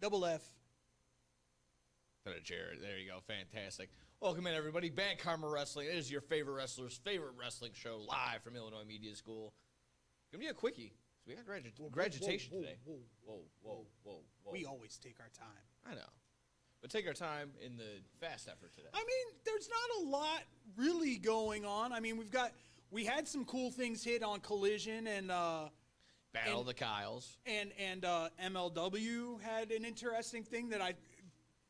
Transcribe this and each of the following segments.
Double F. Jared. There you go. Fantastic. Welcome in, everybody. Bad Karma Wrestling. It is your favorite wrestler's favorite wrestling show, live from Illinois Media School. Gonna be a quickie. So we got graduation today. Whoa. We always take our time. I know. But take our time in the fast effort today. I mean, there's not a lot really going on. I mean, we had some cool things hit on Collision and Battle of the Kyles. And MLW had an interesting thing that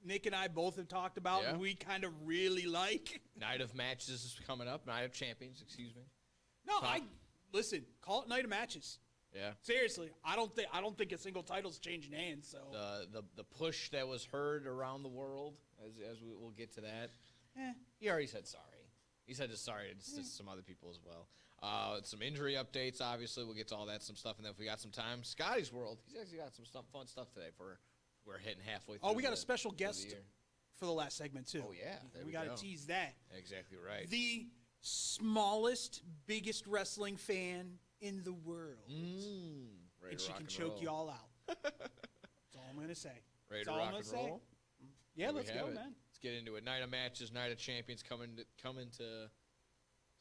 Nick and I both have talked about, and we kind of really like. Night of Matches is coming up. Night of Champions, excuse me. No, listen. Call it Night of Matches. Yeah. Seriously, I don't think a single title's changing hands. So the push that was heard around the world, as we'll get to that. He already said sorry. He said sorry to some other people as well. Some injury updates, obviously. We'll get to all that, some stuff, and then if we got some time, Scotty's World. He's actually got some fun stuff today we're hitting halfway through. Oh, we got a special guest for the last segment, too. Oh, yeah. We got to tease that. Exactly right. The smallest, biggest wrestling fan in the world. And she can choke you all out. That's all I'm going to say. Ready to rock and roll? Yeah, let's go, man. Let's get into it. Night of Matches, Night of Champions coming to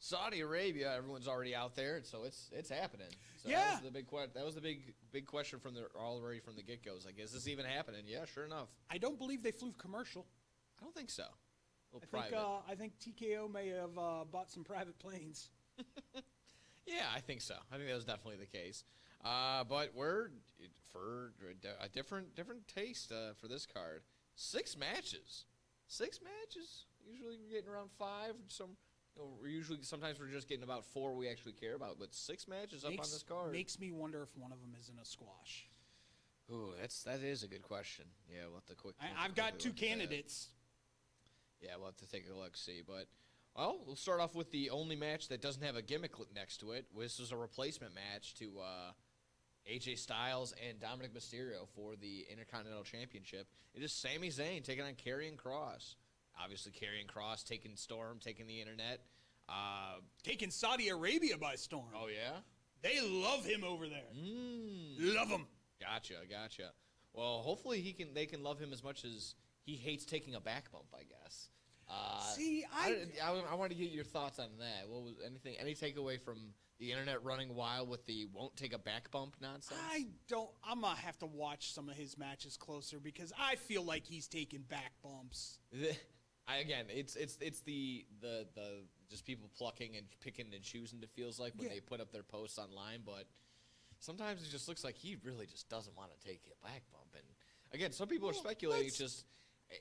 Saudi Arabia. Everyone's already out there, so it's happening. So yeah, that was the big question already from the get-go. Like, is this even happening? Yeah, sure enough. I don't believe they flew commercial. I don't think so. I think TKO may have bought some private planes. Yeah, I think so. I think that was definitely the case. But we're for a different taste for this card. 6 matches. Usually we're getting around 5. Sometimes we're just getting about 4 we actually care about, but 6 matches up on this card. Makes me wonder if one of them isn't a squash. Ooh, that is a good question. Yeah, we'll have to I've got 2 candidates. Yeah, we'll have to take a look, see. But, well, we'll start off with the only match that doesn't have a gimmick next to it. This is a replacement match to AJ Styles and Dominic Mysterio for the Intercontinental Championship. It is Sami Zayn taking on Karrion Kross. Obviously, Karrion Kross taking Storm, taking the internet. Taking Saudi Arabia by storm. Oh, yeah? They love him over there. Love him. Gotcha. Well, hopefully they can love him as much as he hates taking a back bump, I guess. I want to get your thoughts on that. What was any takeaway from the internet running wild with the won't take a back bump nonsense? I'm going to have to watch some of his matches closer because I feel like he's taking back bumps. It's the just people plucking and picking and choosing, it feels like, when they put up their posts online, but sometimes it just looks like he really just doesn't want to take a back bump. And again, some people are speculating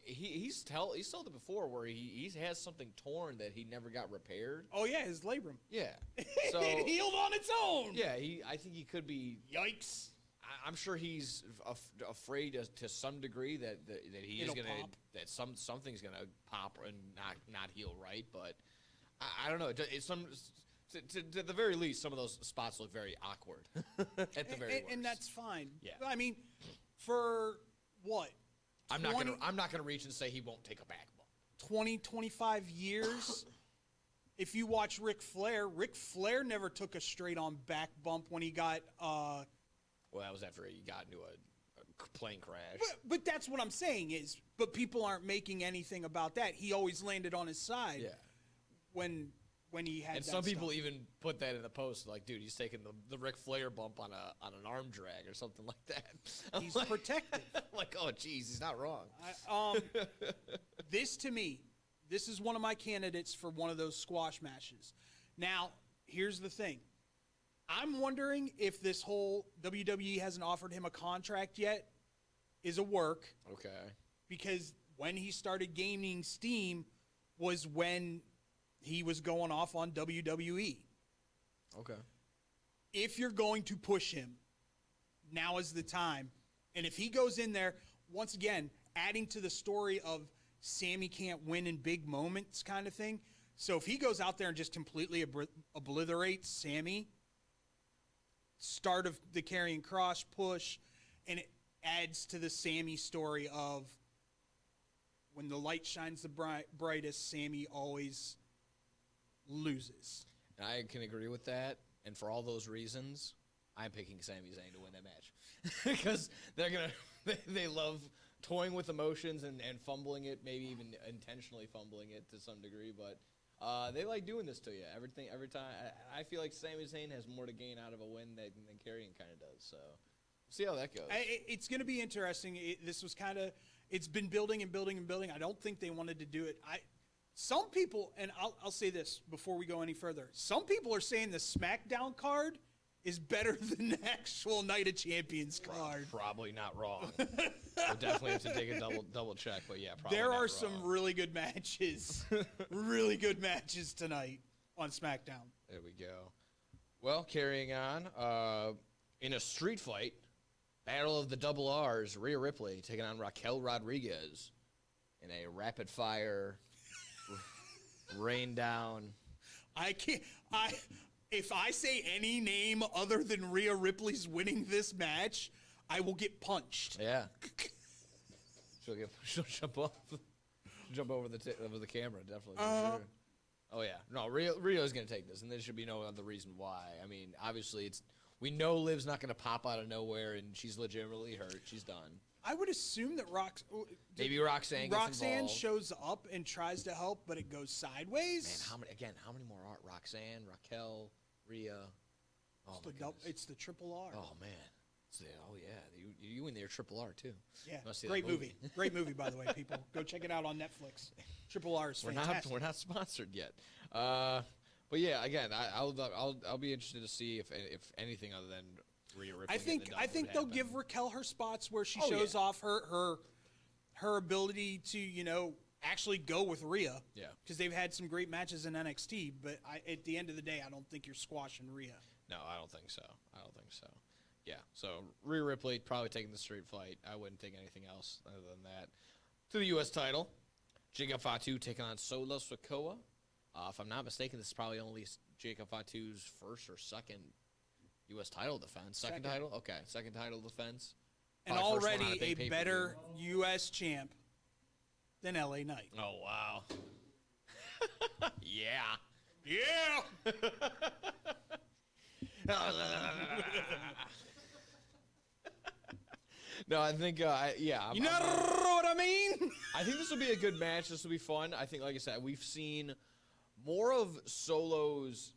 he's told it before where he has something torn that he never got repaired. Oh yeah, his labrum. Yeah. So it healed on its own. Yeah, I think he could be. Yikes. I'm sure he's afraid to some degree that he is going to that something's going to pop and not heal right. But I don't know. To the very least, some of those spots look very awkward. At the very worst, and that's fine. Yeah. I mean, for what? I'm not gonna reach and say he won't take a back bump. 25 years. If you watch Ric Flair never took a straight-on back bump when he got. Well, that was after he got into a plane crash. But that's what I'm saying is, but people aren't making anything about that. He always landed on his side. Yeah. When he had. And some people even put that in the post, like, dude, he's taking the Ric Flair bump on an arm drag or something like that. He's protective. Like, oh, geez, he's not wrong. This is one of my candidates for one of those squash matches. Now, here's the thing. I'm wondering if this whole WWE hasn't offered him a contract yet is a work. Okay. Because when he started gaining steam was when he was going off on WWE. Okay. If you're going to push him, now is the time. And if he goes in there, once again, adding to the story of Sammy can't win in big moments kind of thing. So if he goes out there and just completely obliterates Sammy, start of the Karrion Kross push, and it adds to the Sammy story of when the light shines the brightest, Sammy always loses. And I can agree with that. And for all those reasons, I'm picking Sami Zayn to win that match because they're They love toying with emotions and fumbling it, maybe even intentionally fumbling it to some degree. But they like doing this to you. Every time. I feel like Sami Zayn has more to gain out of a win than Karrion kind of does. So we'll see how that goes. It's going to be interesting. This was kind of, it's been building and building and building. I don't think they wanted to do it. Some people, and I'll say this before we go any further. Some people are saying the SmackDown card is better than the actual Night of Champions card. Probably not wrong. We'll definitely have to take a double check, but yeah, probably there not are wrong. some really good matches, really good matches tonight on SmackDown. There we go. Well, carrying on, in a street fight, Battle of the Double R's, Rhea Ripley taking on Raquel Rodriguez in a rapid fire, rain down. If I say any name other than Rhea Ripley's winning this match, I will get punched. Yeah. She'll jump over the camera, definitely. For sure. Oh yeah, no, Rio's gonna take this, and there should be no other reason why. I mean, obviously, we know Liv's not gonna pop out of nowhere, and she's legitimately hurt. She's done. I would assume that maybe Roxanne gets involved. shows up and tries to help, but it goes sideways. Man, how many more are Roxanne, Raquel, Rhea? Oh It's the Triple R. Oh man. You in there, Triple R too. Yeah, great movie. Great movie, by the way, people. Go check it out on Netflix. Triple R is fantastic. We're not sponsored yet, but yeah, again, I'll be interested to see if anything other than Rhea Ripley. I think they'll give Raquel her spots where she shows off her ability to actually go with Rhea. Yeah, because they've had some great matches in NXT, but at the end of the day, I don't think you're squashing Rhea. No, I don't think so. Yeah, so Rhea Ripley probably taking the street fight. I wouldn't think anything else other than that. To the U.S. title, Jacob Fatu taking on Solo Sikoa. If I'm not mistaken, this is probably only Jacob Fatu's first or second U.S. title defense. Second title? Okay, second title defense. And already a better U.S. champ than L.A. Knight. Oh, wow. Yeah. Yeah! No, I think, you know what I mean? I think this will be a good match. This will be fun. I think, like I said, we've seen more of Solo's,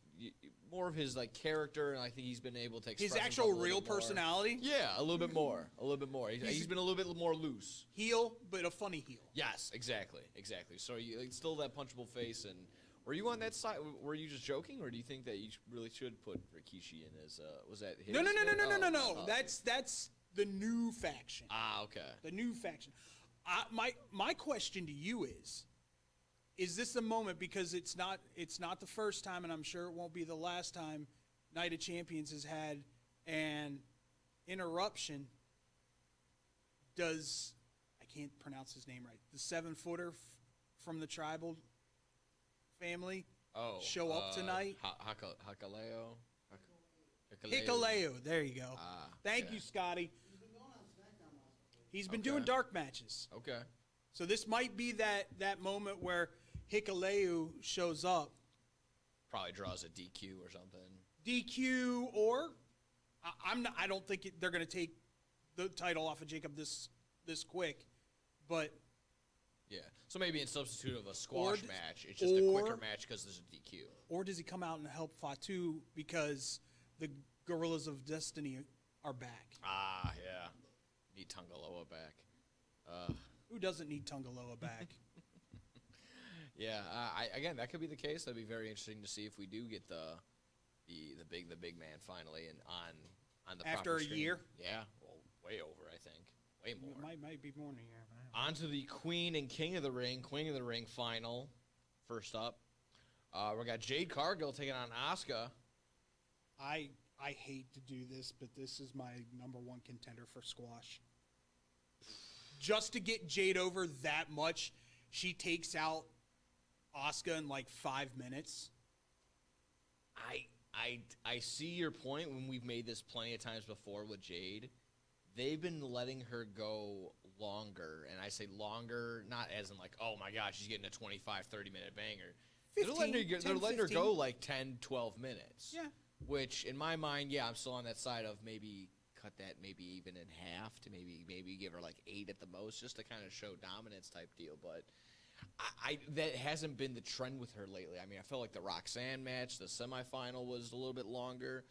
more of his character, and I think he's been able to express his actual real personality. Yeah, a little bit more. He's been a little bit more loose. Heel, but a funny heel. Yes, exactly. So still that punchable face. And were you on that side? Were you just joking, or do you think that you really should put Rikishi in as? Was that his? No. That's the new faction. Ah, okay. The new faction. My question to you is this a moment, because it's not the first time, and I'm sure it won't be the last time Night of Champions has had an interruption. I can't pronounce his name right, the 7-footer from the tribal family show up tonight? Hakaleo. Hikaleo, there you go. Thank you, Scotty. He's been doing dark matches. Okay. So this might be that moment where Hikaleu shows up. Probably draws a DQ or something. DQ, or I don't think they're going to take the title off of Jacob this quick, but yeah. So maybe in substitute of a squash match, it's just a quicker match because there's a DQ. Or does he come out and help Fatu because the Gorillas of Destiny are back? Ah, yeah. Need Tungaloa back. Who doesn't need Tungaloa back? Yeah. Again, that could be the case. That'd be very interesting to see if we do get the big man finally and on the after proper a screen. year. Yeah. Well, way over, I think. Way more. It might be more than a year. On to the Queen and King of the Ring final. First up, we got Jade Cargill taking on Asuka. I hate to do this, but this is my number one contender for squash. Just to get Jade over that much, she takes out Asuka in 5 minutes. I see your point when we've made this plenty of times before with Jade. They've been letting her go longer, and I say longer, not as in oh my gosh, she's getting a 25, 30-minute banger. 15, they're letting her go 10, 12 minutes. Yeah. Which, in my mind, I'm still on that side of maybe cut that maybe even in half to maybe give her like 8 at the most, just to kind of show dominance type deal. But I that hasn't been the trend with her lately. I mean, I felt like the Roxanne match, the semifinal, was a little bit longer.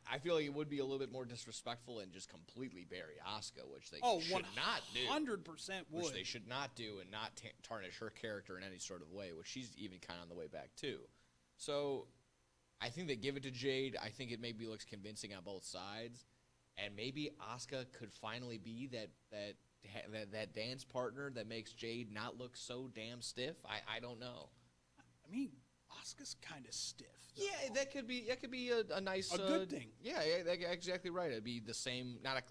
I feel like it would be a little bit more disrespectful and just completely bury Asuka, which they should not do. 100% would. Which they should not do, and not tarnish her character in any sort of way, which she's even kind of on the way back too. So I think they give it to Jade. I think it maybe looks convincing on both sides, and maybe Asuka could finally be that dance partner that makes Jade not look so damn stiff. I don't know. I mean, Asuka's kind of stiff. Though. Yeah, that could be a nice good thing. Yeah, that's exactly right. It'd be the same, not a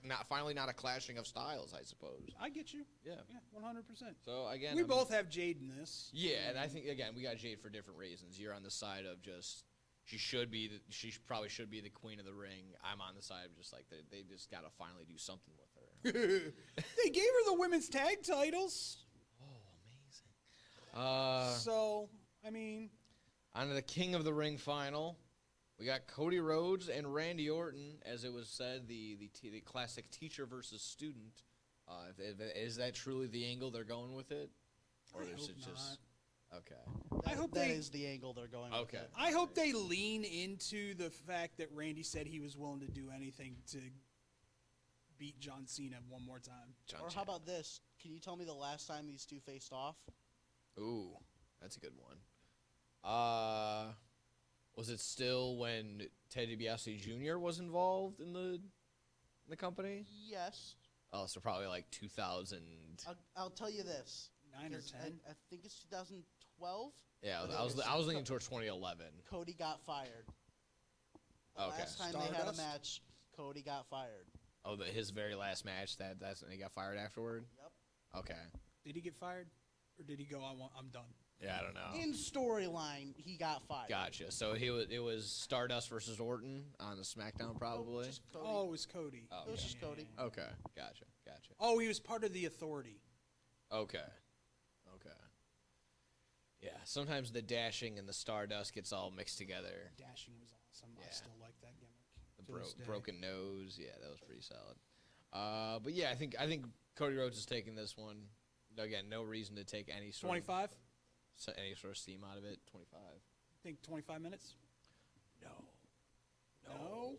clashing of styles, I suppose. I get you. Yeah, 100%. So again, we both have Jade in this. Yeah, and I think again we got Jade for different reasons. You're on the side of just she probably should be the queen of the ring. I'm on the side of just like they just got to finally do something with her. They gave her the women's tag titles. Oh, amazing. So I mean. On to the King of the Ring final, we got Cody Rhodes and Randy Orton, as it was said, the classic teacher versus student. Is that truly the angle they're going with it, or is it just okay? I hope that is the angle they're going. Okay. With it. I hope they lean into the fact that Randy said he was willing to do anything to beat John Cena one more time. Or how about this? Can you tell me the last time these two faced off? Ooh, that's a good one. Was it still when Ted DiBiase Jr. was involved in the company? Yes. Oh, so probably like 2000. I'll tell you this. 9 or 10. I think it's 2012. Yeah, I was leaning towards 2011. Cody got fired. Okay. Last time they had a match, Cody got fired. Oh, his very last match. That's when he got fired afterward. Yep. Okay. Did he get fired, or did he go? I'm done. Yeah, I don't know. In storyline, he got fired. Gotcha. So it was Stardust versus Orton on the SmackDown, probably. Just Cody. Oh, it was Cody. Oh, It was just Cody. Okay. Gotcha. Oh, he was part of the Authority. Okay. Yeah. Sometimes the dashing and the Stardust gets all mixed together. Dashing was awesome. I Yeah. still like that gimmick. The to this day. broken nose. Yeah, that was pretty solid. But yeah, I think Cody Rhodes is taking this one. Again, no reason to take any sort 25. any sort of steam out of it. 25. Think 25 minutes. No.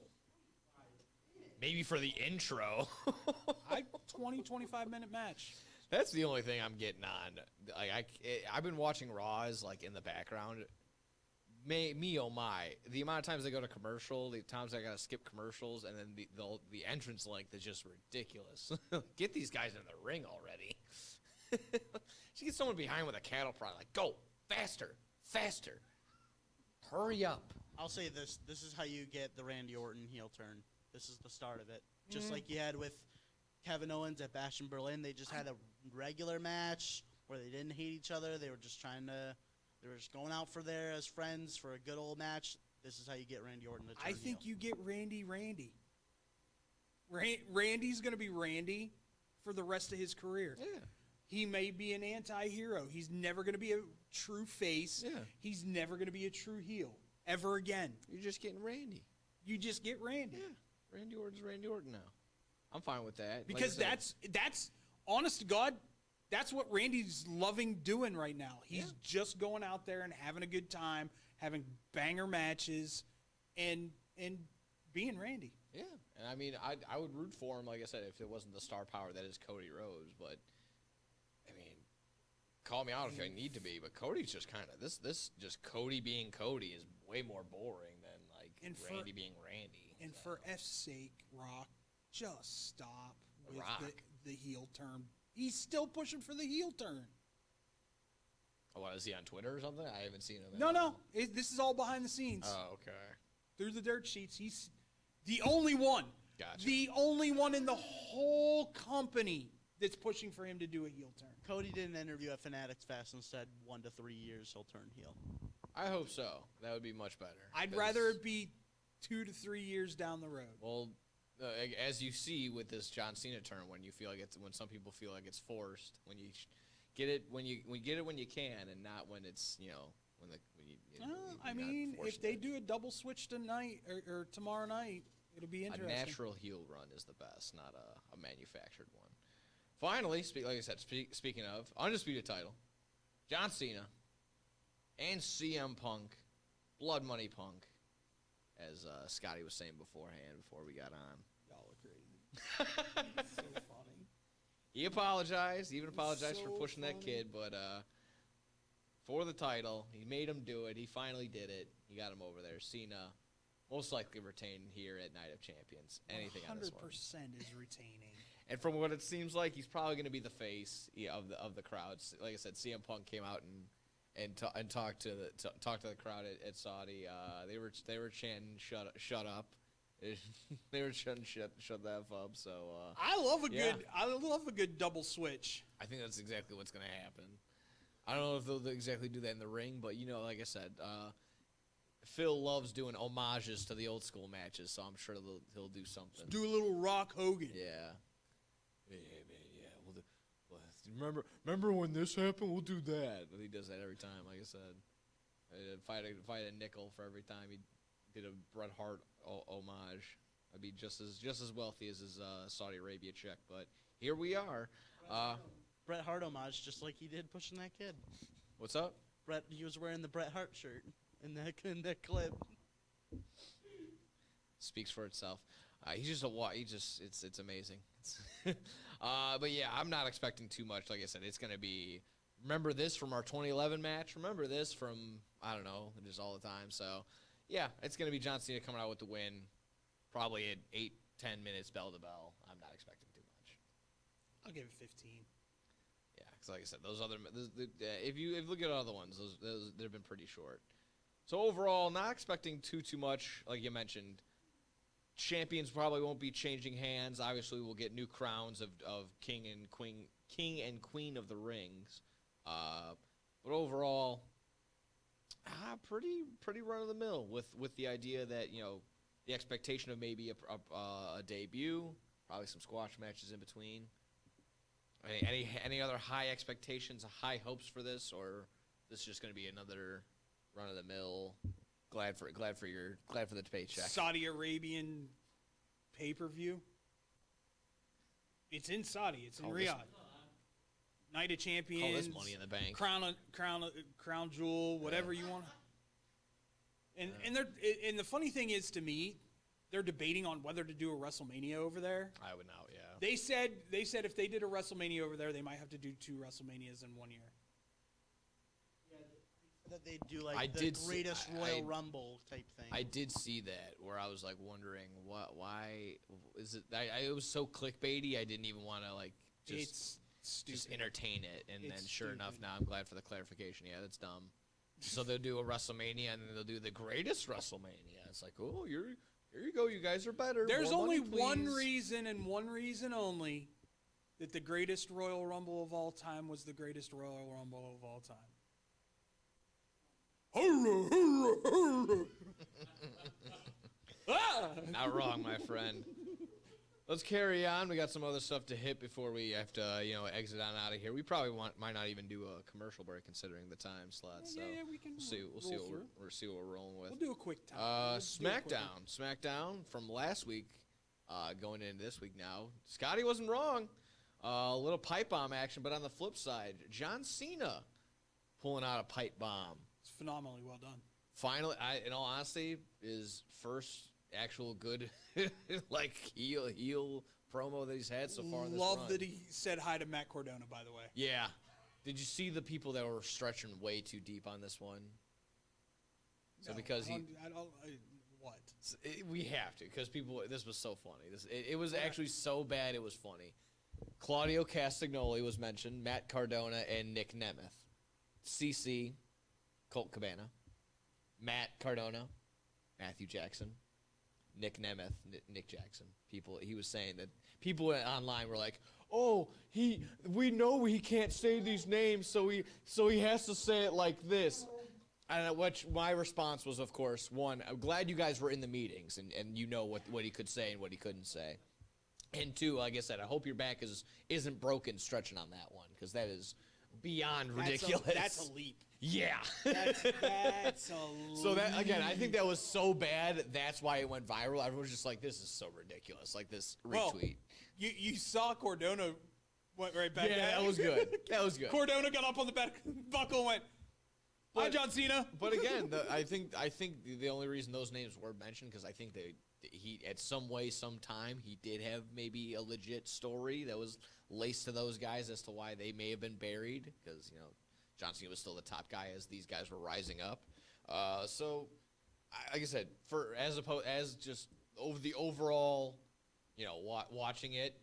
Maybe for the intro. 25 minute match. That's the only thing I'm getting on. Like I've been watching Raws like in the background. Me oh my, the amount of times they go to commercial, the times I gotta skip commercials, and then the entrance length is just ridiculous. Get these guys in the ring already. She gets someone behind with a cattle prod, like go faster, hurry up. I'll say this. This is how you get the Randy Orton heel turn. This is the start of it. Just like you had with Kevin Owens at Bash in Berlin. They just had a regular match where they didn't hate each other. They were just they were just going out for there as friends for a good old match. This is how you get Randy Orton to turn I think heel. you get Randy. Randy's going to be Randy for the rest of his career. Yeah. He may be an anti-hero. He's never going to be a true face. Yeah. He's never going to be a true heel ever again. You're just getting Randy. You just get Randy. Yeah. Randy Orton's Randy Orton now. I'm fine with that. Because like I said, that's honest to God, that's what Randy's loving doing right now. He's just going out there and having a good time, having banger matches, and being Randy. Yeah, and I mean, I would root for him, like I said, if it wasn't the star power that is Cody Rhodes. But I mean, call me out if I need to be. But Cody's just kind of this just Cody being Cody is way more boring than like Randy being Randy. And for F's sake, Rock, just stop with the heel turn. He's still pushing for the heel turn. Oh, what, is he on Twitter or something? I haven't seen him. No. This is all behind the scenes. Oh, okay. Through the dirt sheets. He's the only one. Gotcha. The only one in the whole company that's pushing for him to do a heel turn. Cody did an interview at Fanatics Fest and said 1 to 3 years he'll turn heel. I hope so. That would be much better. I'd rather it be 2 to 3 years down the road. Well, as you see with this John Cena turn, when you feel like when some people feel like it's forced, when you get it when you can, and not when it's I mean, if they do a double switch tonight or tomorrow night, It'll be A interesting. natural heel run is the best, not a manufactured one. Finally, like I said, speaking of undisputed title, John Cena and CM Punk, Blood Money Punk, as Scotty was saying beforehand before we got on. Y'all are crazy. It's so funny. He apologized, even apologized for so pushing that funny. kid, but for the title, he made him do it. He finally did it. He got him over there. Cena most likely retain here at Night of Champions. Anything on this one. 100% is retaining. And from what it seems like, he's probably going to be the face of the crowds. Like I said, CM Punk came out and talked to the crowd at Saudi. They were chanting shut up. They were chanting shut the F up. So I love a good double switch. I think that's exactly what's going to happen. I don't know if they'll exactly do that in the ring, but like I said, Phil loves doing homages to the old school matches, so I'm sure he'll do something. Do a little Rock Hogan. Yeah. Yeah, man, yeah. Remember when this happened? We'll do that. He does that every time, like I said. Fight a nickel for every time he did a Bret Hart homage. I'd be just as wealthy as his Saudi Arabia check, but here we are. Bret Hart homage, just like he did pushing that kid. What's up? He was wearing the Bret Hart shirt in that clip. Speaks for itself. It's amazing. But yeah, I'm not expecting too much. Like I said, it's going to be, remember this from our 2011 match? Remember this from, I don't know, just all the time. So yeah, it's going to be John Cena coming out with the win, probably at 8-10 minutes bell to bell. I'm not expecting too much. I'll give it 15. Yeah, because like I said, if you look at other ones, those they've been pretty short. So overall, not expecting too much. Like you mentioned, champions probably won't be changing hands. Obviously, we'll get new crowns of king and queen of the rings. But overall, pretty run of the mill with the idea that the expectation of maybe a debut, probably some squash matches in between. Any other high expectations, high hopes for this, or this is just going to be another run of the mill? Glad for the paycheck. Saudi Arabian pay-per-view. It's in Saudi. It's in Riyadh. Night of Champions. Call this Money in the Bank. Crown Jewel, whatever you want. And the funny thing is, to me, they're debating on whether to do a WrestleMania over there. I would now, yeah. They said if they did a WrestleMania over there, they might have to do 2 WrestleManias in 1 year. That they do the greatest Royal Rumble type thing. I did see that where I was like wondering why is it? It was so clickbaity. I didn't even want to It's stupid. just entertain it. And It's then sure enough, stupid. now I'm glad for the clarification. Yeah, that's dumb. So they'll do a WrestleMania and then they'll do the greatest WrestleMania. It's like, oh, here you go. You guys are better. There's More only money, one please. reason and one reason only that the greatest Royal Rumble of all time was the greatest Royal Rumble of all time. Not wrong, my friend. Let's carry on. We got some other stuff to hit before we have to, exit on out of here. We probably might not even do a commercial break considering the time slot. So we can. we'll see what we're rolling with. We'll do a quick time. SmackDown from last week, going into this week now. Scotty wasn't wrong. A little pipe bomb action, but on the flip side, John Cena pulling out a pipe bomb. It's phenomenally well done. Finally, in all honesty, his first actual good heel promo that he's had so far in this Love run. that he said hi to Matt Cardona, by the way. Yeah. Did you see the people that were stretching way too deep on this one? So No, because what? we have to, because this was so funny. It was actually so bad it was funny. Claudio Castagnoli was mentioned, Matt Cardona, and Nick Nemeth. CC, Colt Cabana, Matt Cardona, Matthew Jackson, Nick Nemeth, Nick Jackson. He was saying that people online were like, "Oh, we know he can't say these names, so he has to say it like this." And which my response was, of course, one, I'm glad you guys were in the meetings and you know what he could say and what he couldn't say. And two, like I said, I hope your back isn't broken stretching on that one, because that is beyond ridiculous. That's a leap. Yeah. That's a leap. So that again, I think that was so bad. That's why it went viral. Everyone's just like, "This is so ridiculous." Like this retweet. Well, you saw Cardona went right back. Yeah, that was good. That was good. Cardona got up on the back buckle and went, "Hi, John Cena." But again, I think the only reason those names were mentioned because I think he at some way, sometime he did have maybe a legit story that was laced to those guys as to why they may have been buried because John Cena was still the top guy as these guys were rising up. So, like I said, as just over the overall, watching it,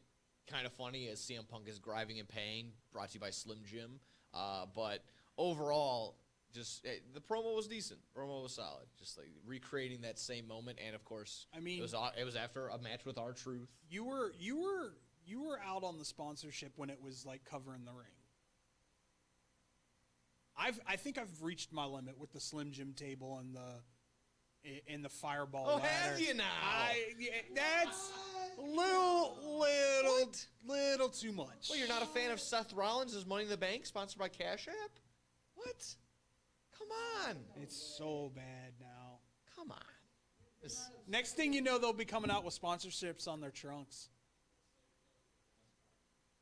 kind of funny as CM Punk is driving in pain. Brought to you by Slim Jim. But overall, just the promo was decent. Promo was solid. Just like recreating that same moment, and of course, I mean, it was after a match with R-Truth. You were out on the sponsorship when it was like covering the ring. I think I've reached my limit with the Slim Jim table and the Fireball ladder. Have you now? That's little too much. Well, you're not a fan of Seth Rollins' Money in the Bank, sponsored by Cash App? What? Come on. It's so bad now. Come on. Next thing you know, they'll be coming out with sponsorships on their trunks.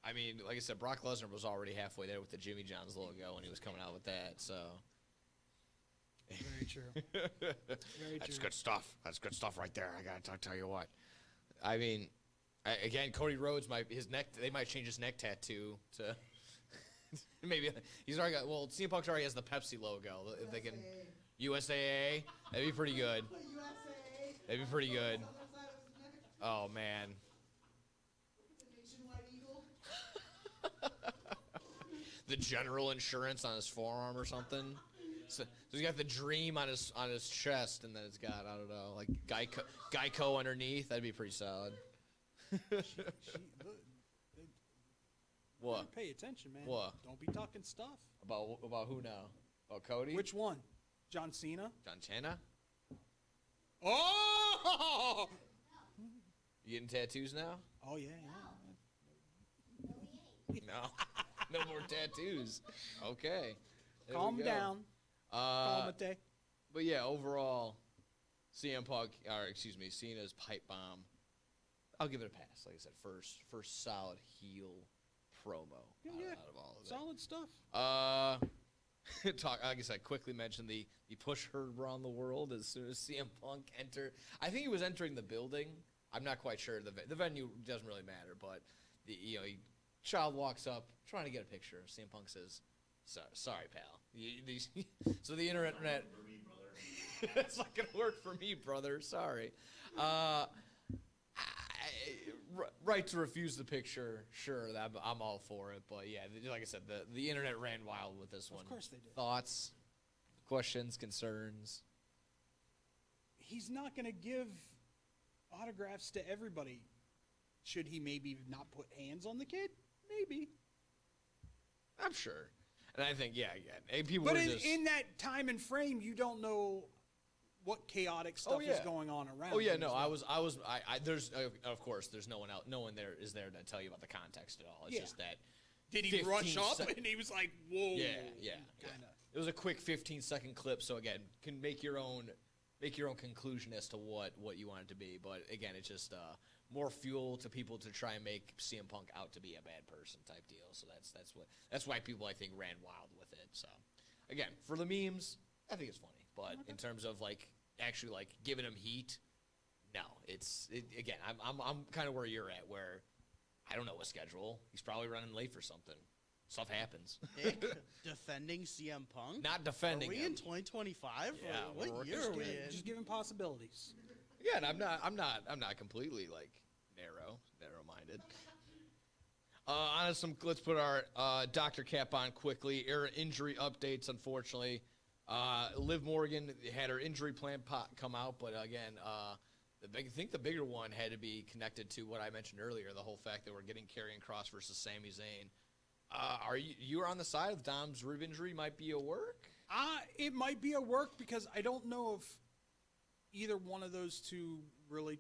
I mean, like I said, Brock Lesnar was already halfway there with the Jimmy John's logo when he was coming out with that, so. Very true. Very That's true. good stuff. That's good stuff right there. I got to tell you what. I mean, again, Cody Rhodes, they might change his neck tattoo to maybe he's already got, well, CM Punk already has the Pepsi logo. If they can, USAA, that'd be pretty good. That'd be pretty good. Oh, man. The general insurance on his forearm or something. So he's got the dream on his chest, and then it's got, I don't know, like Geico underneath. That'd be pretty solid. What? Pay attention, man. What? Don't be talking stuff. About who now? About Cody? Which one? John Cena? John Cena? Oh! You getting tattoos now? Oh, yeah. No. No more tattoos. Okay. There Calm we go. down. Calmate. But yeah, overall, Cena's pipe bomb. I'll give it a pass. Like I said, first solid heel promo out of all of it. Solid stuff. Like I said, quickly mention the push her around the world as soon as CM Punk entered. I think he was entering the building. I'm not quite sure. The venue doesn't really matter, but child walks up trying to get a picture. CM Punk says, "Sorry, pal." So the internet. It's not gonna work for me, brother. Sorry. Right to refuse the picture. Sure, I'm all for it. But yeah, like I said, the internet ran wild with this one. Of course they did. Thoughts, questions, concerns. He's not going to give autographs to everybody. Should he maybe not put hands on the kid? Maybe. I'm sure. And I think, people But were just... in that time and frame, you don't know what chaotic stuff is going on around. Oh yeah, him no, as well. there's of course there's no one there is there to tell you about the context at all. It's just that. Did he rush up and he was like, "Whoa"? Yeah. It was a quick 15-second clip, so again, can make your own conclusion as to what you want it to be. But again, it's just more fuel to people to try and make CM Punk out to be a bad person type deal. So that's why people I think ran wild with it. So again, for the memes, I think it's funny. But in terms of actually giving him heat, no. Again, I'm kind of where you're at, where I don't know his schedule. He's probably running late for something. Stuff happens. Nick, defending CM Punk? Not defending Are we him. in 2025? Yeah, What year are we in? Just giving possibilities. Yeah, and I'm not completely narrow-minded. Let's put our Dr. Cap on quickly. Injury updates, unfortunately. Liv Morgan had her injury plan come out, but again, I think the bigger one had to be connected to what I mentioned earlier, the whole fact that we're getting Karrion Kross versus Sami Zayn. Are you on the side of Dom's rib injury might be a work? It might be a work because I don't know if either one of those two really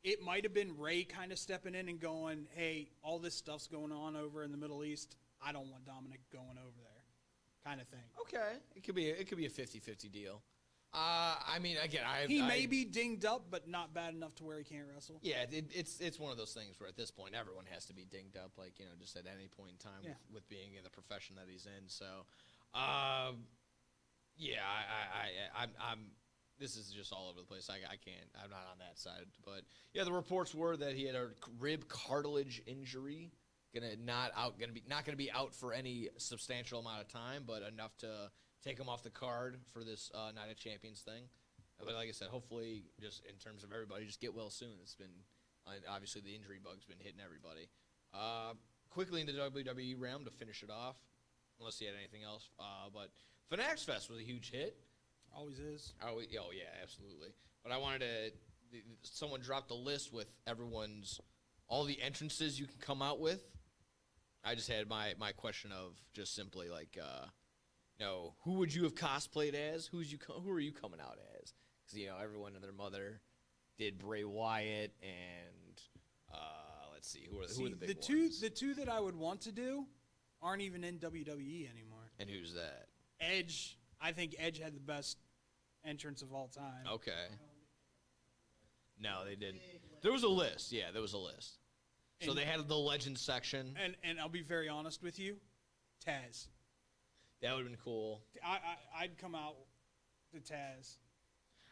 it might have been Ray kind of stepping in and going, "Hey, all this stuff's going on over in the Middle East. I don't want Dominic going over there, kind of thing. Okay, it could be a 50-50 deal. I mean, again, He may be dinged up, but not bad enough to where he can't wrestle. Yeah, it's one of those things where at this point everyone has to be dinged up, like, you know, just at any point in time with being in the profession that he's in. So, yeah, I'm. This is just all over the place. I can't. I'm not on that side. But yeah, the reports were that he had a rib cartilage injury, not gonna be out for any substantial amount of time, but enough to take him off the card for this Night of Champions thing. But like I said, hopefully, just in terms of everybody, just get well soon. It's been obviously the injury bug's been hitting everybody. Quickly into WWE realm to finish it off, unless you had anything else. But Fanatics Fest was a huge hit. Always is. Oh yeah, absolutely. But I wanted to. Someone dropped a list with all the entrances you can come out with. I just had my question of just simply like, who would you have cosplayed as? Who are you coming out as? Because everyone and their mother did Bray Wyatt and let's see who are the big ones? The two that I would want to do aren't even in WWE anymore. And who's that? Edge. I think Edge had the best entrance of all time. Okay. No, they didn't. There was a list. Yeah, there was a list. So they had the Legends section. And I'll be very honest with you, Taz. That would have been cool. I'd come out to Taz.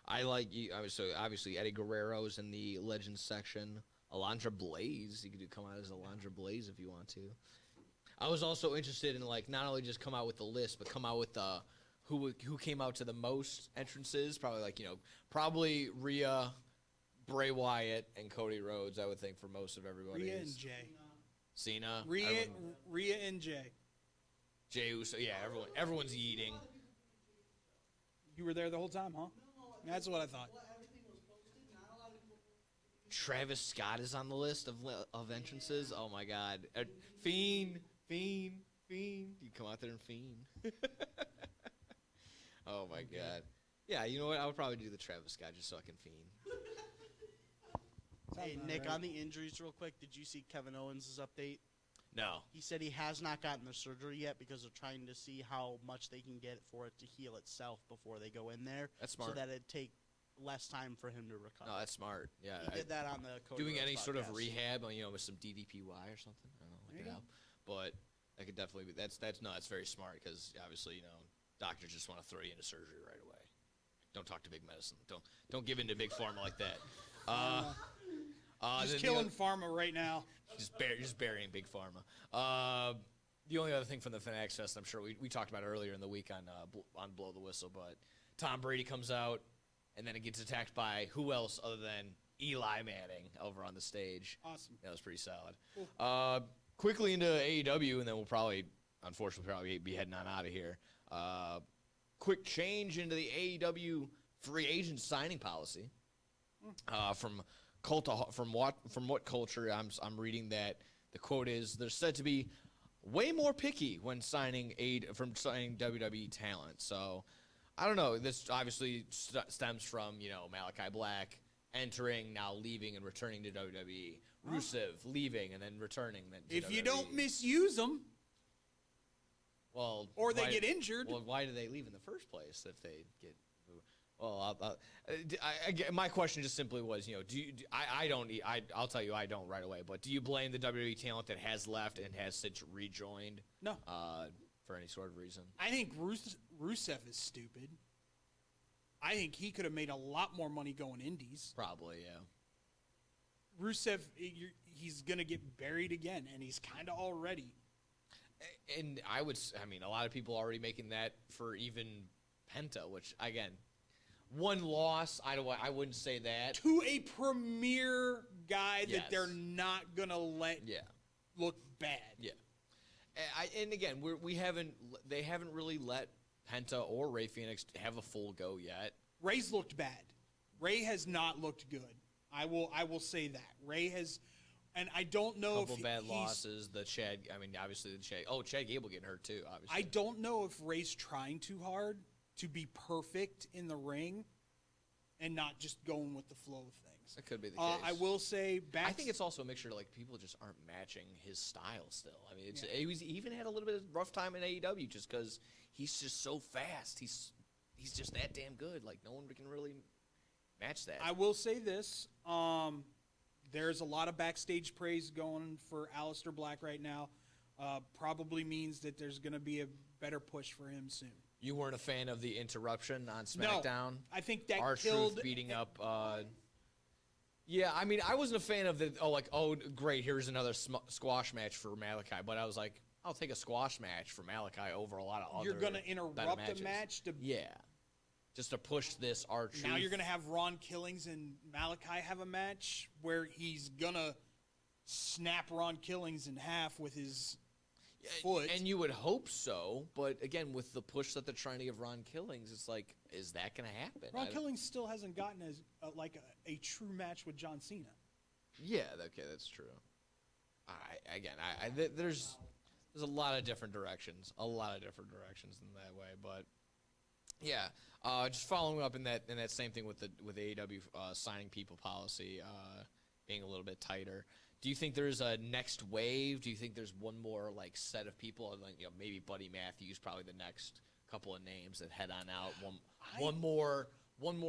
I like you. So obviously Eddie Guerrero's in the Legends section. Alundra Blaze. You could come out as Alundra Blaze if you want to. I was also interested in not only just come out with the list, but come out with who came out to the most entrances. Probably Rhea, Bray Wyatt, and Cody Rhodes. I would think for most of everybody. Rhea and Jay. Cena. Rhea and Jay. Jey Uso. Yeah, everyone's eating. You were there the whole time, huh? That's what I thought. Travis Scott is on the list of entrances. Oh my God, Fiend. You come out there and Fiend. Oh my God. Yeah, you know what? I would probably do the Travis Scott just so I can Fiend. Hey, Nick, on the injuries real quick, did you see Kevin Owens' update? No. He said he has not gotten the surgery yet because they're trying to see how much they can get for it to heal itself before they go in there. That's smart. So that it'd take less time for him to recover. No, that's smart. Yeah. He did that on the Cody doing Rhodes any sort of podcast. rehab, with some DDPY or something. I don't know, look it up. But that could definitely be. That's very smart because obviously doctors just want to throw you into surgery right away. Don't talk to big medicine. Don't give in to big pharma like that. Just killing pharma right now. Just burying big pharma. The only other thing from the Fanatics Fest, I'm sure we talked about earlier in the week on Blow the Whistle, but Tom Brady comes out and then it gets attacked by who else other than Eli Manning over on the stage. Awesome. That was pretty solid. Cool. Quickly into AEW, and then we'll unfortunately be heading on out of here. Quick change into the AEW free agent signing policy. From what culture I'm reading that the quote is they're said to be way more picky when signing WWE talent. So I don't know. This obviously stems from Malachi Black entering, now leaving and returning to WWE. Rusev leaving and then returning. If you don't misuse them, or they get injured. Well, why do they leave in the first place if they get? Well, my question just simply was, I'll tell you I don't right away, but do you blame the WWE talent that has left and has since rejoined? No. For any sort of reason? I think Rusev is stupid. I think he could have made a lot more money going indies. Probably, yeah. Rusev, he's going to get buried again, and he's kind of already. And a lot of people are already making that for even Penta, which, again, one loss, I wouldn't say that. To a premier guy that they're not going to let look bad. Yeah. And again, they haven't really let Penta or Rey Fenix have a full go yet. Ray's looked bad. Ray has not looked good. I will say that. Ray has, and I don't know if bad losses. The Chad, obviously the Chad. Oh, Chad Gable getting hurt too. Obviously, I don't know if Ray's trying too hard to be perfect in the ring, and not just going with the flow of things. things. That could be the case. I will say I think it's also a mixture like people just aren't matching his style still. I mean, he even had a little bit of rough time in AEW just because he's just so fast. He's just that damn good. Like no one can really match that. I will say this. There's a lot of backstage praise going for Aleister Black right now. Probably means that there's going to be a better push for him soon. You weren't a fan of the interruption on SmackDown? No, I think that R-Truth killed beating up. Yeah, I mean, I wasn't a fan of the. Oh, great! Here's another squash match for Malachi. But I was like, I'll take a squash match for Malachi over a lot of other. You're going to interrupt a match to. Yeah. Just to push this R-Truth. Now you're going to have Ron Killings and Malachi have a match where he's going to snap Ron Killings in half with his foot. And you would hope so, but again, with the push that they're trying to give Ron Killings, it's like, is that going to happen? Ron Killings still hasn't gotten a true match with John Cena. Yeah, okay, that's true. There's a lot of different directions, in that way, but yeah. Just following up in that same thing with AEW signing people policy being a little bit tighter. Do you think there's a next wave? Do you think there's one more like set of people? Like maybe Buddy Matthews, probably the next couple of names that head on out. One more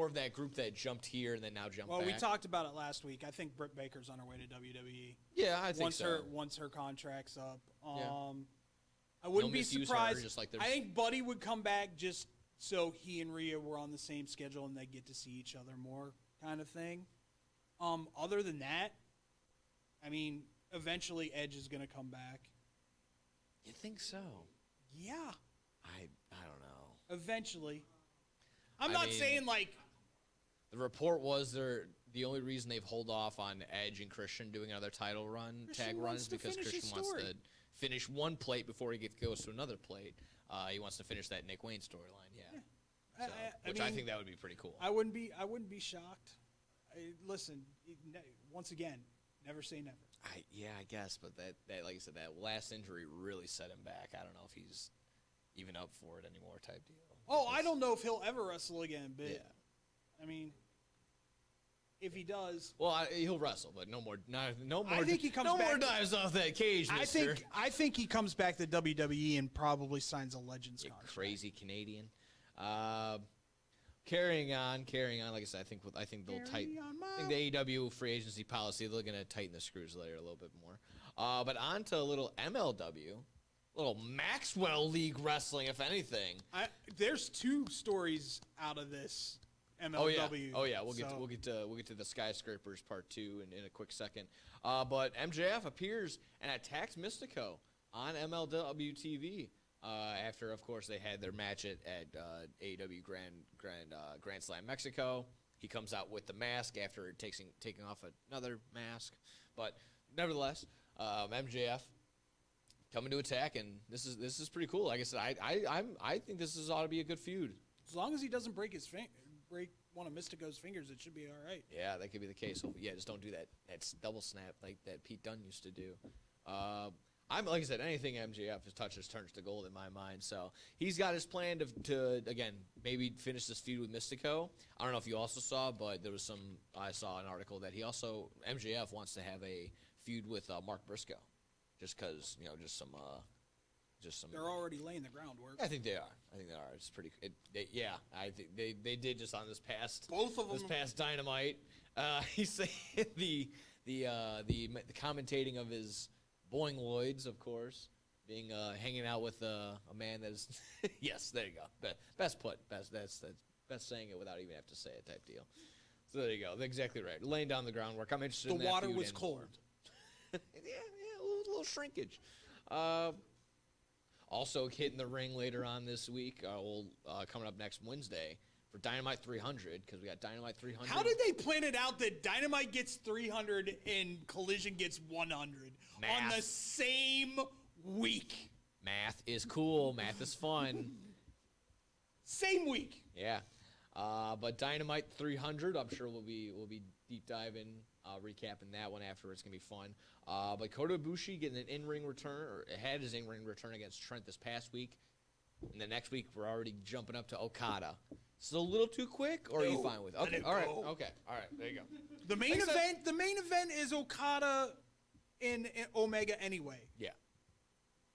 of that group that jumped here and then now jumped back. Well, we talked about it last week. I think Britt Baker's on her way to WWE. Yeah, I think so. Once her contract's up, Yeah. I wouldn't be misuse surprised. her, just like I think Buddy would come back just so he and Rhea were on the same schedule and they get to see each other more, kind of thing. Other than that, I mean, eventually Edge is going to come back. You think so? Yeah. I don't know. Eventually. I'm not saying like. The report was the only reason they've held off on Edge and Christian doing another title tag run is because Christian wants to finish one plate before he goes to another plate. He wants to finish that Nick Wayne storyline, yeah. So, I think that would be pretty cool. I wouldn't be shocked. Listen, once again, never say never. I guess, but that like I said, that last injury really set him back. I don't know if he's even up for it anymore, type deal. Oh, I don't know if he'll ever wrestle again, but yeah. I mean, if he does, well, he'll wrestle, but no more. I think he comes no back more dives off that cage, mister. I think he comes back to WWE and probably signs a Legends contract. Crazy Canadian. Carrying on. Like I said, I think they'll tighten. I think the AEW free agency policy, they're going to tighten the screws later a little bit more. But on to a little MLW, little Maxwell League wrestling, if anything. There's two stories out of this MLW. Oh yeah. We'll get to the skyscrapers part 2 in a quick second. But MJF appears and attacks Mystico on MLW TV. After, of course, they had their match at AEW Grand Slam Mexico. He comes out with the mask after taking off another mask. But nevertheless, MJF coming to attack, and this is pretty cool. Like I said, I think this ought to be a good feud. As long as he doesn't break one of Mystico's fingers, it should be all right. Yeah, that could be the case. Yeah, just don't do that double snap like that Pete Dunne used to do. Like I said, anything MJF touches turns to gold in my mind. So he's got his plan to again, maybe finish this feud with Mystico. I don't know if you also saw, but I saw an article that MJF wants to have a feud with Mark Briscoe, just because just some. They're already laying the groundwork. I think they are. It's pretty. I think they did just on this past. Both of them. This past Dynamite, he's saying the commentating of his Boing Lloyds, of course, being hanging out with a man that is yes, there you go. Best saying it without even have to say it type deal. So there you go. Exactly right. Laying down the groundwork. I'm interested in that. The water feud was cold. yeah, a little shrinkage. Also hitting the ring later on this week. Coming up next Wednesday for Dynamite 300, because we got Dynamite 300. How did they plan it out that Dynamite gets 300 and Collision gets 100 on the same week? Math is cool. Math is fun. Same week. Yeah. But Dynamite 300, I'm sure we'll be deep diving, recapping that one after. It's going to be fun. But Kota Ibushi getting an in-ring return, or had his in-ring return against Trent this past week. And the next week, we're already jumping up to Okada. Still a little too quick, or are you No, fine with it? let Okay, it all right, go. okay, all right. There you go. The main Makes sense. event. The main event is Okada in Omega anyway, Yeah.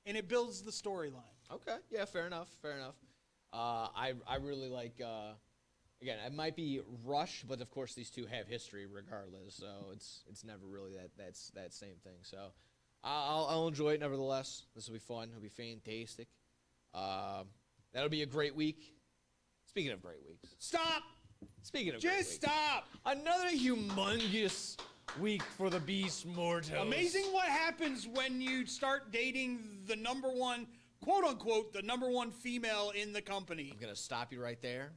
and it builds the storyline. Okay. Yeah. Fair enough. Fair enough. I really like. Again, it might be Rush, but of course these two have history regardless, so it's never really that same thing. So I'll enjoy it nevertheless. This will be fun. It'll be fantastic. That'll be a great week. Speaking of great weeks. Stop. Speaking of great Just weeks, stop. another humongous week for the Beast Mortos. Amazing what happens when you start dating the number one, quote unquote, the number one female in the company. I'm gonna stop you right there,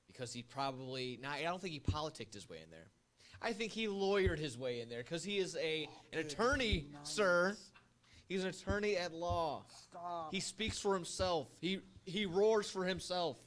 because he probably I don't think he politicked his way in there. I think he lawyered his way in there because he is an attorney, sir. He's an attorney at law. Stop. He speaks for himself. He roars for himself.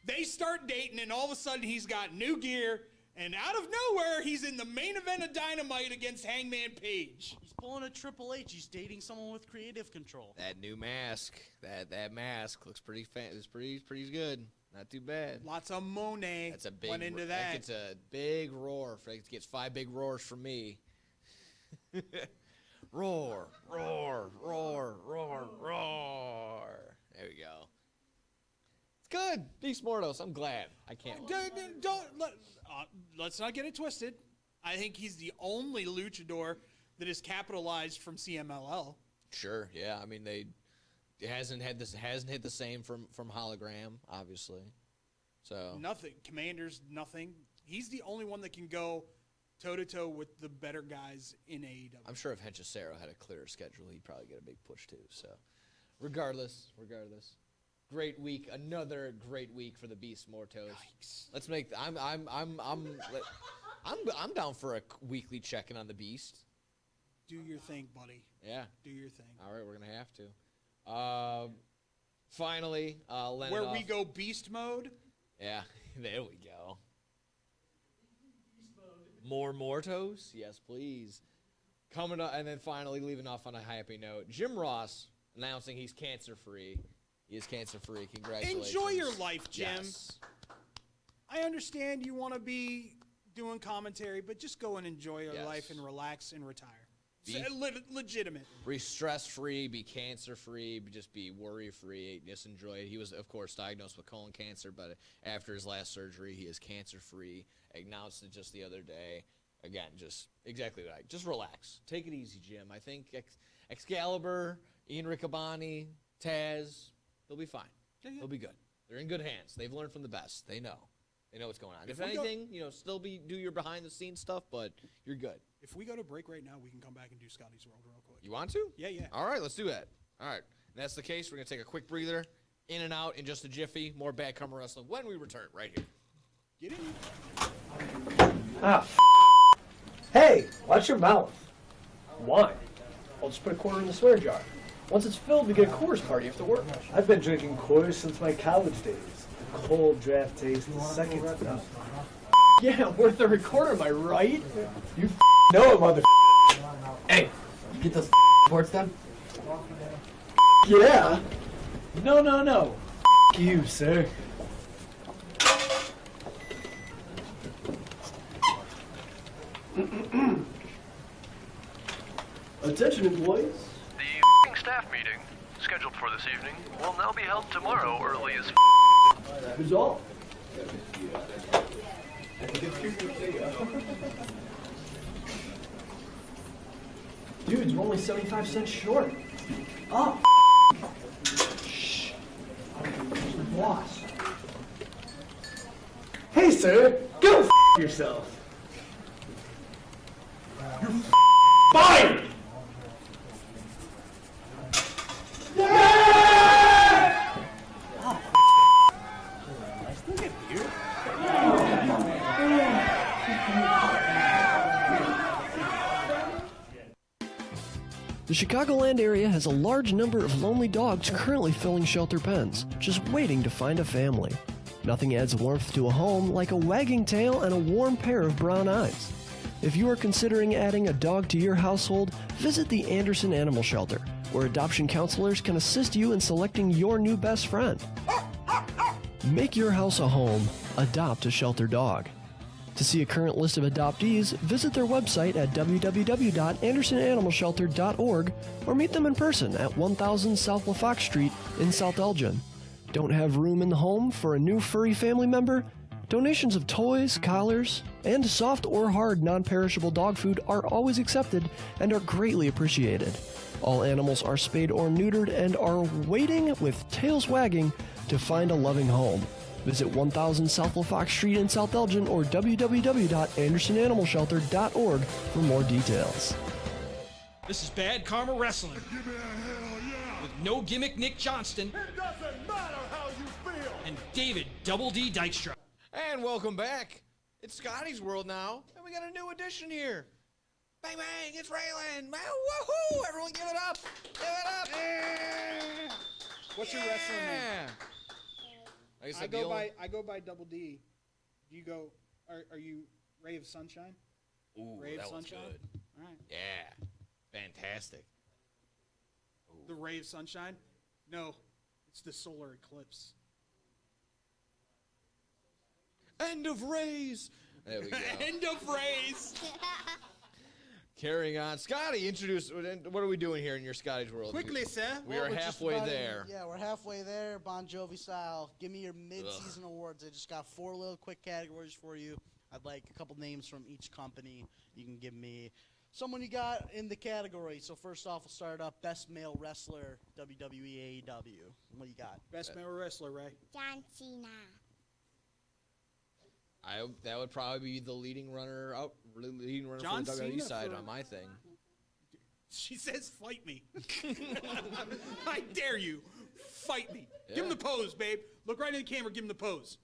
They start dating, and all of a sudden he's got new gear, and out of nowhere he's in the main event of Dynamite against Hangman Page. He's pulling a Triple H. He's dating someone with creative control. That new mask, that mask looks pretty it's pretty good. Not too bad. Lots of Monet That's a big. went into that. Gets a big roar. It gets 5 big roars from me. Roar, roar, roar, roar, roar. There we go. It's good. Beast Mortos. I'm glad. I can't. Let's not get it twisted. I think he's the only luchador that is capitalized from CMLL. Sure. Yeah. I mean, it hasn't hit the same from Hologram, obviously. So Nothing. Commanders, nothing. He's the only one that can go toe-to-toe with the better guys in AEW. I'm sure if Henchesero had a clearer schedule, he'd probably get a big push too. So, regardless, great week, another great week for the Beast Mortos. Yikes. Let's make. I'm down for a weekly check-in on the Beast. Do your thing, buddy. Yeah. Do your thing. All right, we're gonna have to. Finally, Leonard Where off. we go beast mode. Yeah, there we go. More Mortos? Yes, please. Coming up, and then finally leaving off on a happy note. Jim Ross announcing he's cancer-free. He is cancer-free. Congratulations. Enjoy your life, Jim. Yes. I understand you want to be doing commentary, but just go and enjoy your Yes. life and relax and retire. Be- Legitimate. Be stress-free, be cancer-free, just be worry-free, just enjoy it. He was, of course, diagnosed with colon cancer, but after his last surgery, he is cancer-free. Announced it just the other day. Again, just exactly right. Just relax. Take it easy, Jim. I think Excalibur, Ian Riccaboni, Taz, they'll be fine. Yeah. They'll be good. They're in good hands. They've learned from the best. They know. They know what's going on. If we go- anything, still do your behind-the-scenes stuff, but you're good. If we go to break right now, we can come back and do Scotty's World real quick. You want to? Yeah. All right, let's do that. All right. And that's the case. We're going to take a quick breather. In and out in just a jiffy. More Bad Comer Wrestling when we return right here. Get in. Hey, watch your mouth. Wine. I'll just put a quarter in the swear jar. Once it's filled, we get a Coors party after work. I've been drinking Coors since my college days. The cold draft taste is second to none. Yeah, worth the recorder, am I right? You know it, mother. Hey, get those reports done? Yeah. No. You, sir. Attention, employees. The staff meeting, scheduled for this evening, will now be held tomorrow early as Who's all? Dudes, we're only 75 cents short. Oh, shh. Boss. Hey, sir, go yourself. You're fired! The Chicagoland area has a large number of lonely dogs currently filling shelter pens, just waiting to find a family. Nothing adds warmth to a home like a wagging tail and a warm pair of brown eyes. If you are considering adding a dog to your household, visit the Anderson Animal Shelter, where adoption counselors can assist you in selecting your new best friend. Make your house a home. Adopt a shelter dog. To see a current list of adoptees, visit their website at www.andersonanimalshelter.org or meet them in person at 1000 South LaFox Street in South Elgin. Don't have room in the home for a new furry family member? Donations of toys, collars, and soft or hard non-perishable dog food are always accepted and are greatly appreciated. All animals are spayed or neutered and are waiting with tails wagging to find a loving home. Visit 1000 South LaFox Street in South Elgin or www.andersonanimalshelter.org for more details. This is Bad Karma Wrestling. With no gimmick Nick Johnston. It doesn't matter how you feel. And David Double D Dykstra. And welcome back. It's Scotty's World now, and we got a new addition here. Bang, bang, it's Raylan. Woohoo! Everyone give it up. Give it up. Yeah. What's your wrestling name? I go by Double D. Do you go? Are you Ray of Sunshine? Ooh, Ray of that one's Sunshine? good. All right. Yeah, fantastic. The Ray of Sunshine? No, it's the solar eclipse. End of Rays. There we go. End of Rays. Carrying on. Scotty, introduce. What are we doing here in your Scotty's World? Quickly, sir. We are We're just halfway about in- there. Yeah, we're halfway there, Bon Jovi style. Give me your mid-season awards. I just got 4 little quick categories for you. I'd like a couple names from each company. You can give me someone you got in the category. So first off, we'll start up Best Male Wrestler, WWE, AEW. What do you got? Best male wrestler, Ray. John Cena. That would probably be the leading runner John for the WWE Cena side for- on my thing. She says, "Fight me." I dare you. Fight me. Give him Yeah. the pose, babe. Look right in the camera. Give him the pose.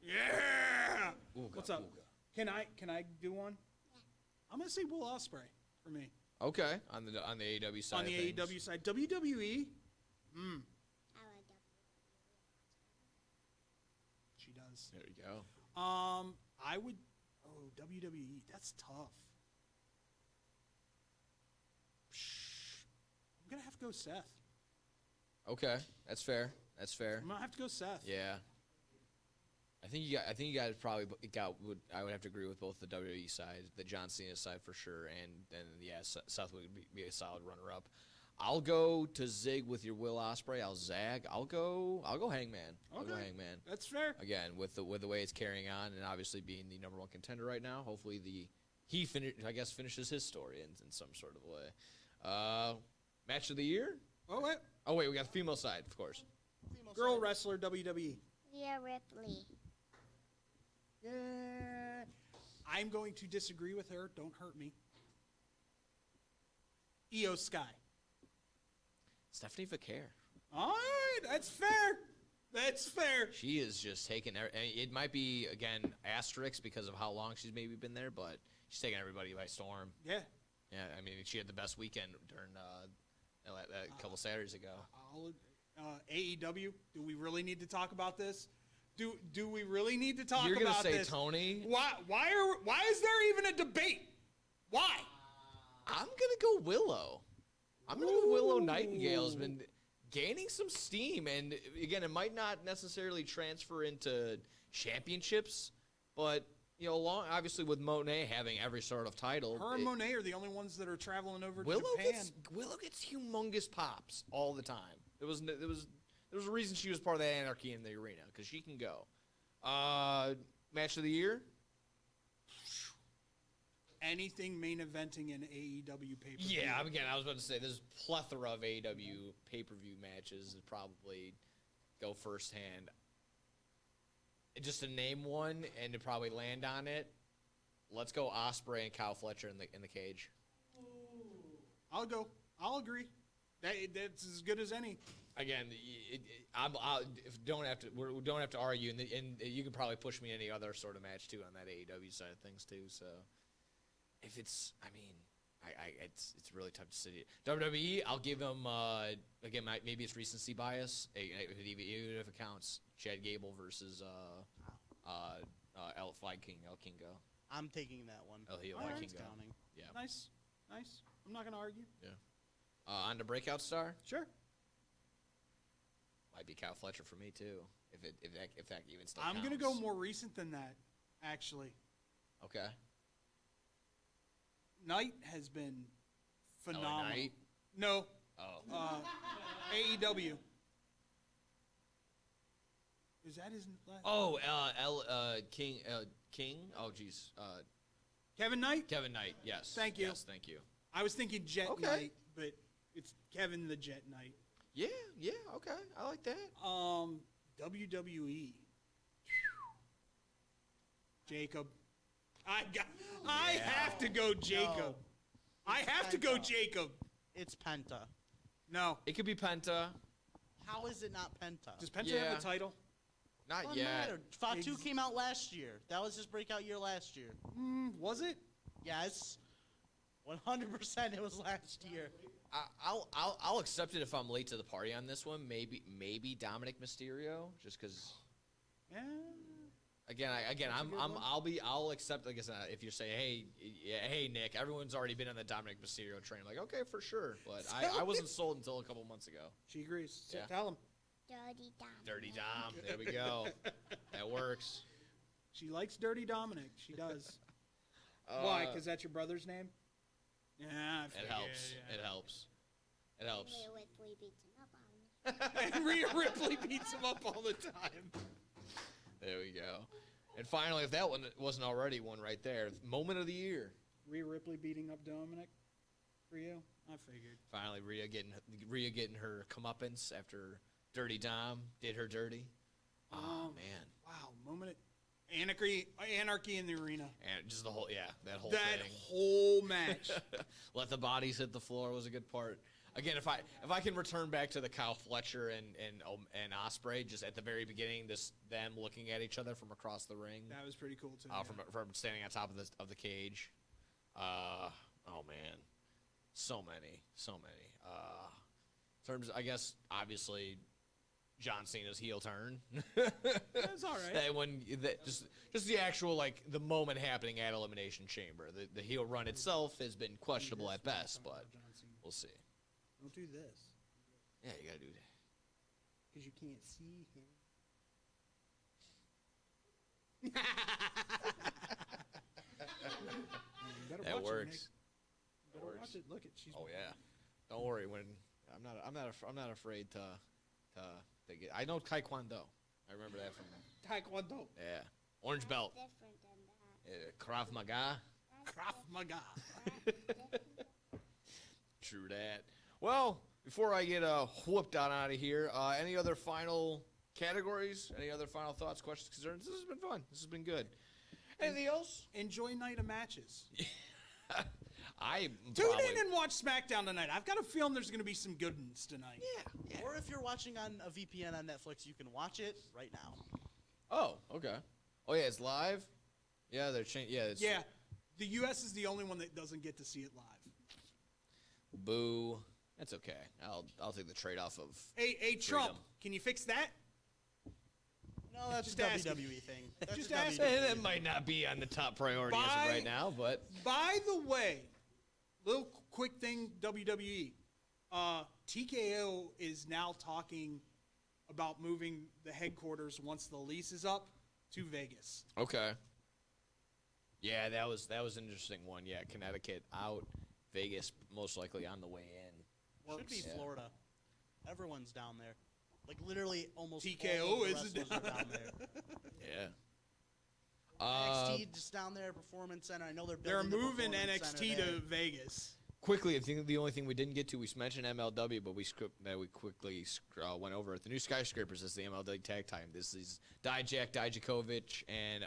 Yeah. Ooga, What's up? ooga. Can I do one? I'm gonna say Will Ospreay for me Okay, on the AEW side. on the of things. AEW side. WWE. I like She does. There you go. I would. Oh, WWE. That's tough. I'm gonna have to go Seth. Okay, that's fair. That's fair. I'm gonna have to go Seth. Yeah. I think you guys probably I would have to agree with both the WWE side, the John Cena side for sure, and then Seth would be a solid runner up. I'll go to Zig with your Will Ospreay. I'll zag. I'll go Hangman. I'll go Okay. Hangman. That's fair. Again, with the way it's carrying on, and obviously being the #1 contender right now, hopefully finishes his story in some sort of way. Match of the year? Oh wait. Oh wait, we got the female side, of course. Girl wrestler WWE. Rhea Ripley. Yeah. I'm going to disagree with her. Don't hurt me. Io Sky. Stephanie Vaquer. All right, that's fair. That's fair. She is just taking it might be, again, asterisks because of how long she's maybe been there, but she's taking everybody by storm. Yeah. Yeah, I mean, she had the best weekend during a couple Saturdays ago. AEW. Do we really need to talk about this? Do we really need to talk You're about gonna say this? Tony? Why is there even a debate? Why? I'm gonna go Willow. Willow Nightingale has been gaining some steam, and again, it might not necessarily transfer into championships, but obviously with Monet having every sort of title, Her and Monet are the only ones that are traveling over to Willow Japan. gets humongous pops all the time. There was a reason she was part of that anarchy in the arena, because she can go. Match of the year? Anything main eventing in AEW pay-per-view. Yeah, again, I was about to say there's a plethora of AEW pay-per-view matches that probably go firsthand. Just to name one and to probably land on it, let's go Ospreay and Kyle Fletcher in the cage. I'll go. I'll agree. That's as good as any. Again, we don't have to argue, and you can probably push me any other sort of match too on that AEW side of things too. So, if it's really tough to say. WWE, I'll give them again. Maybe it's recency bias. Even if it counts, Chad Gable versus El Kingo. I'm taking that one. El Hijo Alright. Kingo. Counting. Yeah. Nice. I'm not going to argue. On to Breakout Star. Sure. Might be Kyle Fletcher for me too. If that even still. I'm counts. gonna go more recent than that, actually. Okay. Knight has been phenomenal. Knight? No. Oh. AEW. Is that his last? Oh, King. Oh, jeez. Kevin Knight? Kevin Knight. Yes. Thank you. Yes, thank you. I was thinking Jet Okay. Knight, but it's Kevin the Jet Knight. Yeah. Okay. I like that. WWE. Jacob. I have to go Jacob. No. I have to go Jacob. It's Penta. No. It could be Penta. How is it not Penta? Does Penta Yeah. have a title? Not Doesn't yet. matter. Fatu came out last year. That was his breakout year last year. Was it? Yes. 100% it was last year. I'll accept it if I'm late to the party on this one. Maybe Dominic Mysterio, just because. Yeah. I'll accept. Like I said, if you say, hey, Nick, everyone's already been on the Dominic Mysterio train. I'm like, okay, for sure. But I wasn't sold until a couple months ago. She agrees. So Yeah. tell him. Dirty Dom. Dirty Dom. There we go. That works. She likes Dirty Dominic. She does. Why? Because that's your brother's name? Yeah, I It figured, helps. yeah. It helps. It helps. Rhea Ripley beats him up on him. And Rhea Ripley beats him up all the time. There we go. And finally, if that one wasn't already one right there, moment of the year. Rhea Ripley beating up Dominic for you? I figured. Finally, Rhea getting her comeuppance after Dirty Dom did her dirty. Oh man. Wow, moment of anarchy in the arena. And just the whole, that whole That thing. whole match. Let the bodies hit the floor was a good part. Again, if I can return back to the Kyle Fletcher and Ospreay, just at the very beginning, them looking at each other from across the ring, That was pretty cool too. from standing on top of the cage. Oh man, so many. In terms, I guess, obviously, John Cena's heel turn. That's all right. Just the actual, like, the moment happening at Elimination Chamber. The heel run itself has been questionable at best, but we'll see. Don't do this. Yeah, you gotta do that. Because you can't see him. You better That watch it, works. Nick. You better watch it. Look at she's. Oh yeah, don't worry. I'm not afraid to get. I know Taekwondo. I remember that from. Taekwondo. Yeah, orange belt. Different than that. Krav Maga. Krav Maga. True that. Well, before I get whooped out of here, any other final categories? Any other final thoughts, questions, concerns? This has been fun. This has been good. Anything else? Enjoy night of matches. Tune in and watch SmackDown tonight. I've got a feeling there's going to be some good ones tonight. Yeah. Or if you're watching on a VPN on Netflix, you can watch it right now. Oh, okay. Oh yeah, it's live. Yeah, they're changing. Yeah, Yeah. The U.S. is the only one that doesn't get to see it live. Boo. That's okay. I'll take the trade off of. Hey, Trump, freedom. can you fix that? No, that's Just a asking. WWE thing. That's Just a asking. WWE That thing. might not be on the top priority as of right now, but By the way, little quick thing, WWE. TKO is now talking about moving the headquarters once the lease is up to Vegas. okay. Yeah, that was an interesting one. Yeah, Connecticut out, Vegas most likely on the way in. Should be Yeah. Florida. Everyone's down there. Like literally almost TKO all of the is wrestlers are down there. Yeah. NXT just down there, Performance Center. I know they're They're building the moving Performance NXT Center there. to Vegas. Quickly, I think the only thing we didn't get to, we mentioned MLW, but we quickly went over it. The new Skyscrapers is the MLW tag time. This is Dijak, Dijakovic, and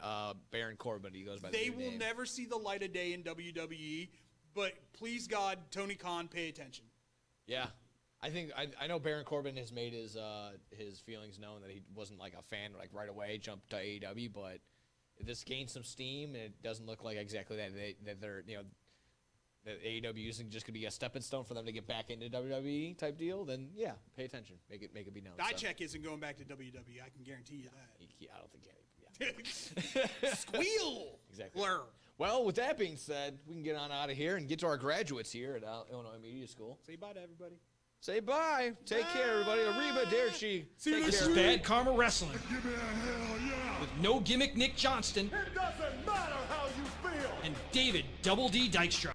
Baron Corbin. He goes by the They new will name. never see the light of day in WWE, but please God, Tony Khan, pay attention. Yeah. I know Baron Corbin has made his feelings known that he wasn't like a fan like right away, jumped to AEW, but if this gains some steam and it doesn't look like exactly that they're that AEW isn't just gonna be a stepping stone for them to get back into WWE type deal, then yeah, pay attention, make it be known. Dijak isn't going back to WWE. I can guarantee you that. I don't think any. Squeal. Exactly. Blur. Well, with that being said, we can get on out of here and get to our graduates here at Illinois Media School. Say bye to everybody. Say bye. Take care, everybody. Arrivederci. See you Take next care. This is Bad Karma Wrestling Give me a hell yeah. with No Gimmick Nick Johnston It doesn't matter how you feel. and David Double D Dykstra.